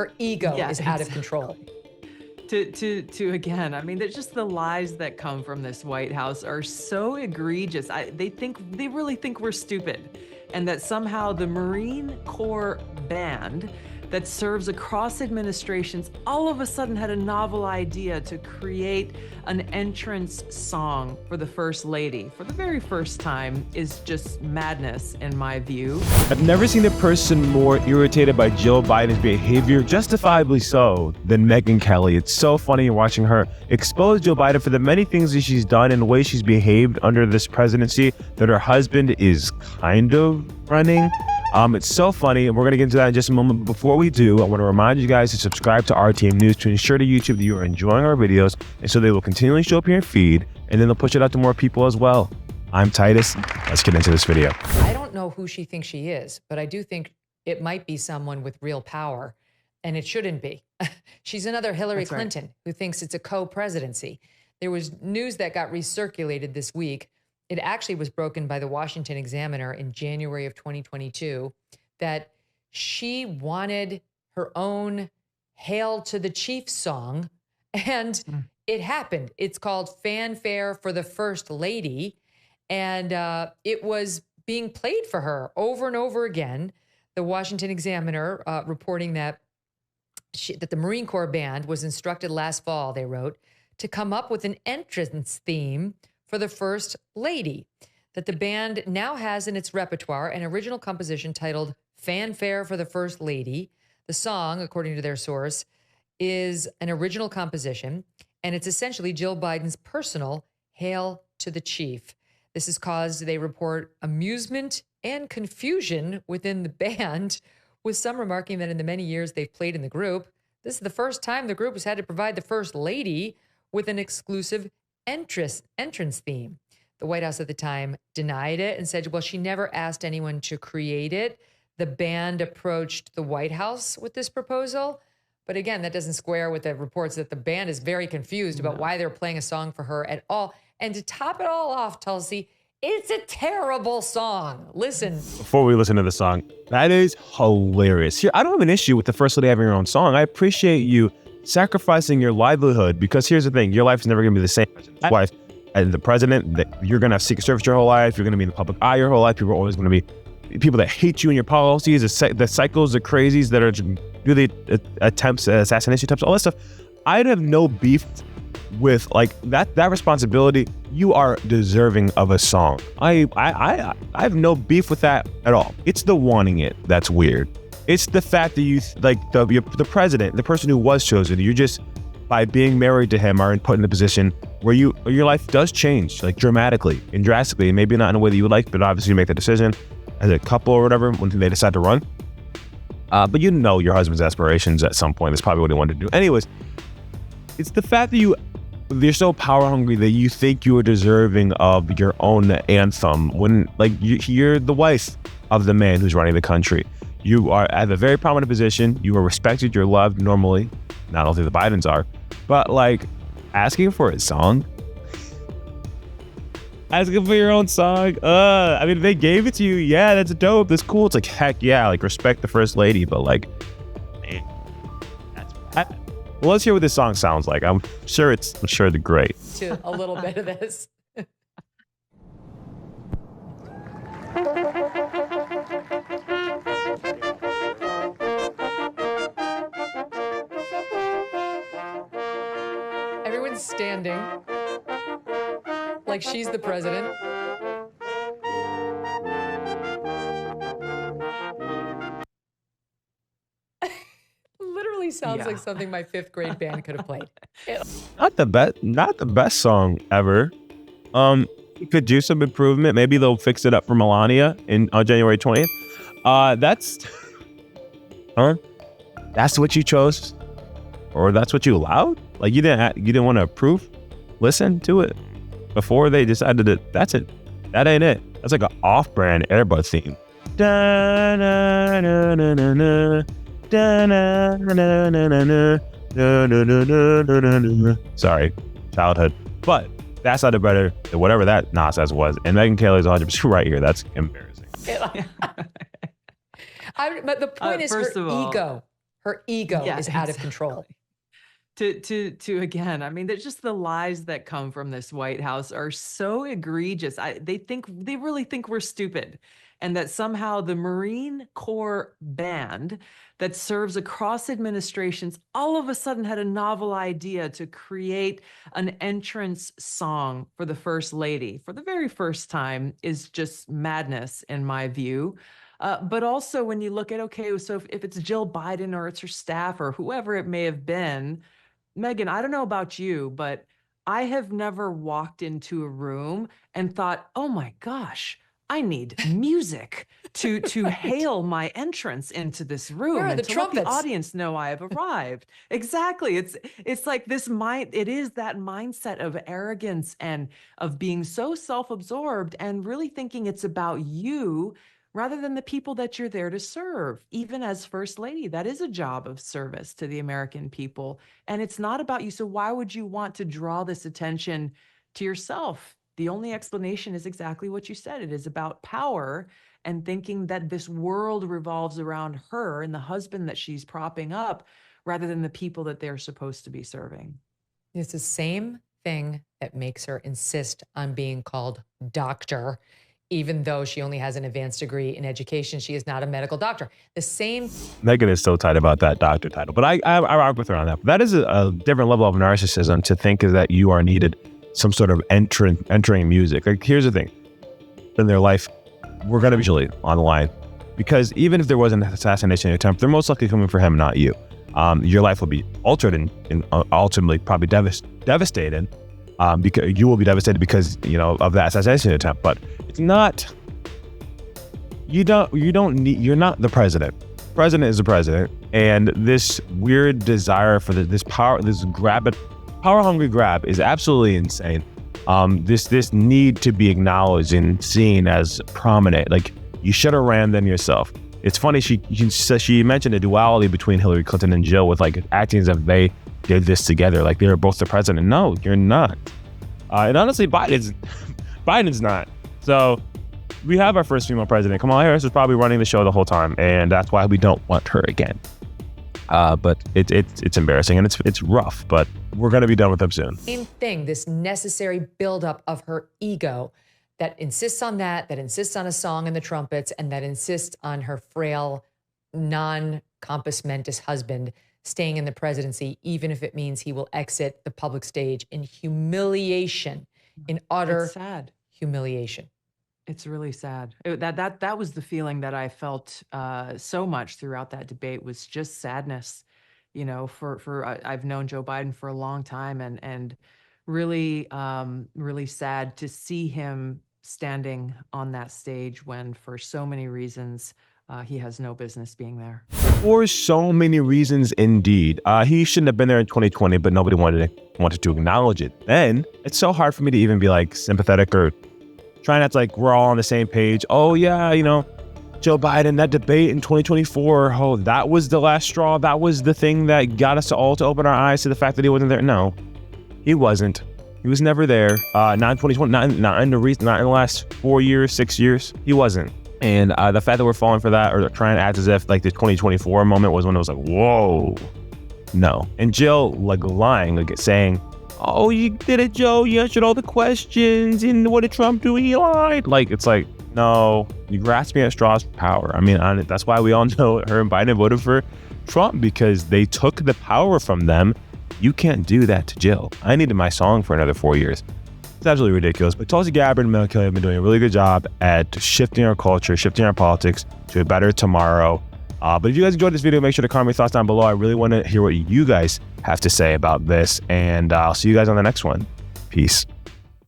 Her ego Yeah, is out of control. To again, I mean, there's just the lies that come from this White House are so egregious. They really think we're stupid, and that somehow the Marine Corps band that serves across administrations all of a sudden had a novel idea to create an entrance song for the First Lady for the very first time is just madness in my view. I've never seen a person more irritated by Jill Biden's behavior, justifiably so, than Megyn Kelly. It's so funny watching her expose Joe Biden for the many things that she's done and the way she's behaved under this presidency that her husband is kind of running. It's so funny, and we're going to get into that in just a moment. But before we do, I want to remind you guys to subscribe to RTM News to ensure to YouTube that you are enjoying our videos, and so they will continually show up in your feed, and then they'll push it out to more people as well. I'm Titus. Let's get into this video. I don't know who she thinks she is, but I do think it might be someone with real power, and it shouldn't be. She's another Hillary Clinton who thinks it's a co-presidency. There was news that got recirculated this week. It actually was broken by the Washington Examiner in January of 2022 that she wanted her own Hail to the Chief song, and it happened. It's called Fanfare for the First Lady, and it was being played for her over and over again. The Washington Examiner reporting that that the Marine Corps band was instructed last fall, they wrote, to come up with an entrance theme for the First Lady, that the band now has in its repertoire an original composition titled Fanfare for the First Lady. The song, according to their source, is an original composition, and it's essentially Jill Biden's personal Hail to the Chief. This has caused, they report, amusement and confusion within the band, with some remarking that in the many years they've played in the group, this is the first time the group has had to provide the First Lady with an exclusive entrance theme. The White House at the time denied it and said, well, she never asked anyone to create it. The band approached the White House with this proposal. But again, that doesn't square with the reports that the band is very confused about why they're playing a song for her at all. And to top it all off, Tulsi, it's a terrible song. Listen. Before we listen to the song, that is hilarious. Here, I don't have an issue with the First Lady having her own song. I appreciate you sacrificing your livelihood, because here's the thing, your life is never going to be the same as your wife and the president. You're going to have Secret Service your whole life. You're going to be in the public eye your whole life. People are always going to be people that hate you and your policies, the psychos, the crazies that are do the attempts, assassination attempts, all that stuff. I'd have no beef with like that responsibility. You are deserving of a song. I have no beef with that at all. It's the wanting it that's weird. It's the fact that you like the president, the person who was chosen, you just by being married to him are put in a position where your life does change like dramatically and drastically, and maybe not in a way that you would like, but obviously you make the decision as a couple or whatever when they decide to run. But you know your husband's aspirations at some point. That's probably what he wanted to do. Anyways, it's the fact that you're so power hungry that you think you are deserving of your own anthem when like you're the wife of the man who's running the country. You are at a very prominent position. You are respected. You're loved normally. Not only the Bidens are, but like asking for a song, asking for your own song. I mean, they gave it to you. Yeah, that's dope. That's cool. It's like, heck yeah, like respect the First Lady. But like, man, well, let's hear what this song sounds like. I'm sure it's great. To a little bit of this. Everyone's standing like she's the president. Literally sounds like something my fifth grade band could have played. Not the best song ever. It could do some improvement. Maybe they'll fix it up for Melania on January 20th. That's what you chose, or that's what you allowed. Like you didn't want to approve, listen to it before they decided that that's it. That ain't it. That's like an off-brand Airbud theme. Sorry, childhood. But that sounded better than whatever that nonsense was. And Megyn Kelly's 100% right here. That's embarrassing. But the point is her ego. Her ego Yeah, is out of control. To again, I mean, there's just the lies that come from this White House are so egregious. They really think we're stupid, and that somehow the Marine Corps band that serves across administrations all of a sudden had a novel idea to create an entrance song for the First Lady for the very first time is just madness in my view. But also when you look at, okay, so if it's Jill Biden or it's her staff or whoever it may have been, Megyn, I don't know about you, but I have never walked into a room and thought, oh my gosh, I need music to hail my entrance into this room Where are and the to let the trumpets? audience know I have arrived. Exactly. It's like this it is that mindset of arrogance and of being so self-absorbed and really thinking it's about you rather than the people that you're there to serve. Even as First Lady, that is a job of service to the American people. And it's not about you. So why would you want to draw this attention to yourself? The only explanation is exactly what you said. It is about power and thinking that this world revolves around her and the husband that she's propping up rather than the people that they're supposed to be serving. It's the same thing that makes her insist on being called doctor, even though she only has an advanced degree in education. She is not a medical doctor. The same. Megyn is so tight about that doctor title, but I rock with her on that. That is a different level of narcissism to think is that you are needed some sort of entering music. Like, here's the thing. In their life, we're going to be usually on the line because even if there was an assassination attempt, they're most likely coming for him, not you. Your life will be altered and ultimately probably devastated because you will be devastated because, of that assassination attempt. But it's not, you're not the president. President is the president. And this weird desire for this power, power-hungry grab is absolutely insane. This need to be acknowledged and seen as prominent. Like, you should have ran them yourself. It's funny, she mentioned a duality between Hillary Clinton and Jill with like acting as if they did this together, like they were both the president. No, you're not. And honestly, Biden's not. So we have our first female president. Kamala Harris is probably running the show the whole time, and that's why we don't want her again. But it's embarrassing and it's rough, but we're going to be done with them soon. Same thing, this necessary buildup of her ego that insists on that insists on a song and the trumpets, and that insists on her frail, non-compos mentis husband staying in the presidency, even if it means he will exit the public stage in humiliation, in utter sad humiliation. It's really sad. That was the feeling that I felt so much throughout that debate, was just sadness. I've known Joe Biden for a long time, and really, really sad to see him standing on that stage when, for so many reasons, he has no business being there. For so many reasons, indeed. He shouldn't have been there in 2020, but nobody wanted to acknowledge it. Then it's so hard for me to even be like sympathetic or trying not to like we're all on the same page. Oh yeah, Joe Biden, that debate in 2024. Oh, that was the last straw. That was the thing that got us all to open our eyes to the fact that he wasn't there. No, he wasn't. He was never there. Not in 2020. Not in the last 4 years, 6 years. He wasn't. And the fact that we're falling for that or trying to act as if like the 2024 moment was when it was like, whoa, no. And Jill like lying, like saying, oh, you did it, Joe. You answered all the questions. And what did Trump do? He lied. Like, it's like, no, you grasping at straws for power. I mean, that's why we all know her and Biden voted for Trump, because they took the power from them. You can't do that to Jill. I needed my song for another 4 years. It's absolutely ridiculous. But Tulsi Gabbard and Megyn Kelly have been doing a really good job at shifting our culture, shifting our politics to a better tomorrow. But if you guys enjoyed this video, make sure to comment your thoughts down below. I really want to hear what you guys have to say about this. And I'll see you guys on the next one. Peace.